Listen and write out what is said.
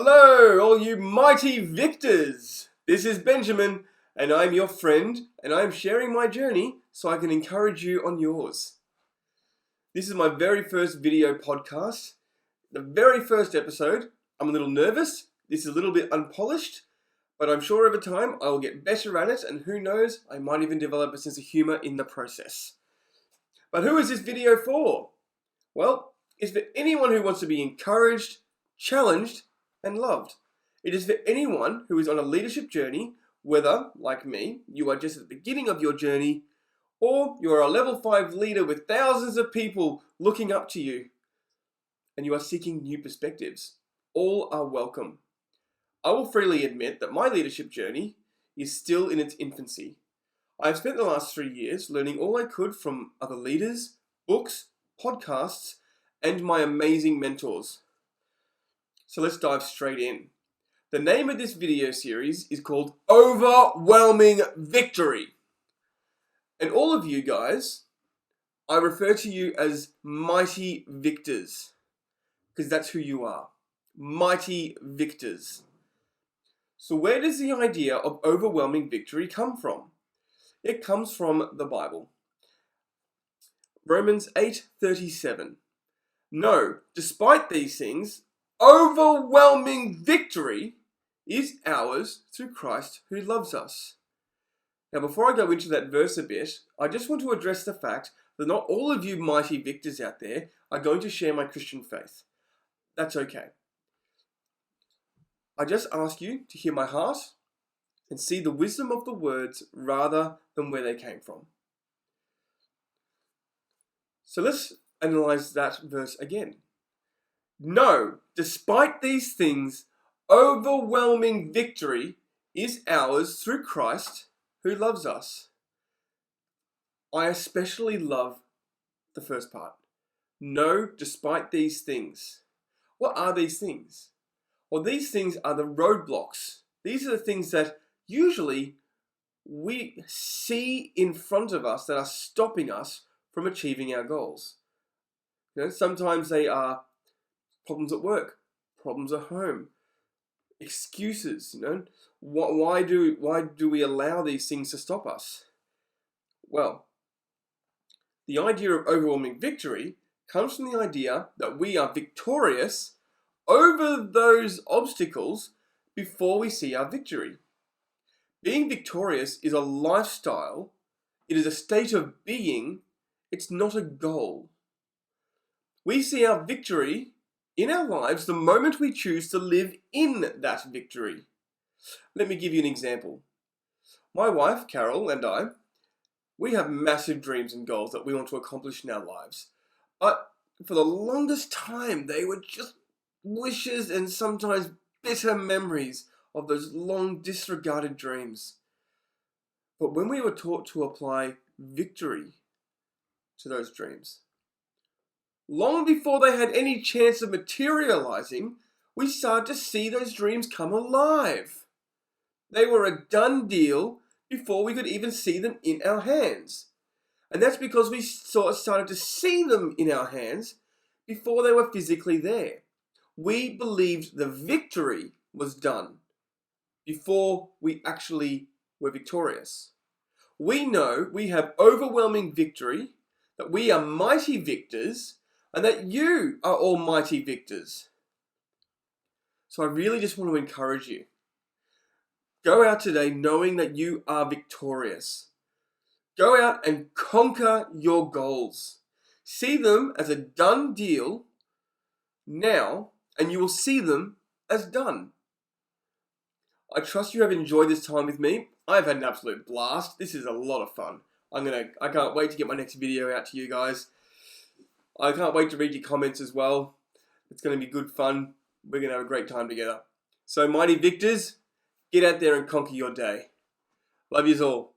Hello, all you mighty victors! This is Benjamin, and I'm your friend, and I'm sharing my journey so I can encourage you on yours. This is my very first video podcast, the very first episode. I'm a little nervous, this is a little bit unpolished, but I'm sure over time I will get better at it, and who knows, I might even develop a sense of humor in the process. But who is this video for? Well, it's for anyone who wants to be encouraged, challenged, and loved. It is for anyone who is on a leadership journey, whether, like me, you are just at the beginning of your journey, or you are a level 5 leader with thousands of people looking up to you, and you are seeking new perspectives. All are welcome. I will freely admit that my leadership journey is still in its infancy. I have spent the last 3 years learning all I could from other leaders, books, podcasts, and my amazing mentors. So let's dive straight in. The name of this video series is called Overwhelming Victory. And all of you guys, I refer to you as mighty victors, because that's who you are. Mighty victors. So where does the idea of overwhelming victory come from? It comes from the Bible. Romans 8:37. No, despite these things, overwhelming victory is ours through Christ who loves us. Now, before I go into that verse a bit, I just want to address the fact that not all of you mighty victors out there are going to share my Christian faith. That's okay. I just ask you to hear my heart and see the wisdom of the words rather than where they came from. So let's analyze that verse again. No, despite these things, overwhelming victory is ours through Christ who loves us. I especially love the first part. No, despite these things. What are these things? Well, these things are the roadblocks. These are the things that usually we see in front of us that are stopping us from achieving our goals. Sometimes they are problems at work, problems at home, excuses. Why do we allow these things to stop us? Well, the idea of overwhelming victory comes from the idea that we are victorious over those obstacles before we see our victory. Being victorious is a lifestyle. It is a state of being. It's not a goal. We see our victory in our lives the moment we choose to live in that victory. Let me give you an example. My wife, Carol, and I, we have massive dreams and goals that we want to accomplish in our lives. But for the longest time, they were just wishes and sometimes bitter memories of those long disregarded dreams. But when we were taught to apply victory to those dreams, long before they had any chance of materializing, we started to see those dreams come alive. They were a done deal before we could even see them in our hands. And that's because we started to see them in our hands before they were physically there. We believed the victory was done before we actually were victorious. We know we have overwhelming victory, that we are mighty victors, and that you are all mighty victors. So I really just want to encourage you. Go out today knowing that you are victorious. Go out and conquer your goals. See them as a done deal now, and you will see them as done. I trust you have enjoyed this time with me. I've had an absolute blast. This is a lot of fun. I can't wait to get my next video out to you guys. I can't wait to read your comments as well. It's going to be good fun. We're going to have a great time together. So, mighty victors, get out there and conquer your day. Love yous all.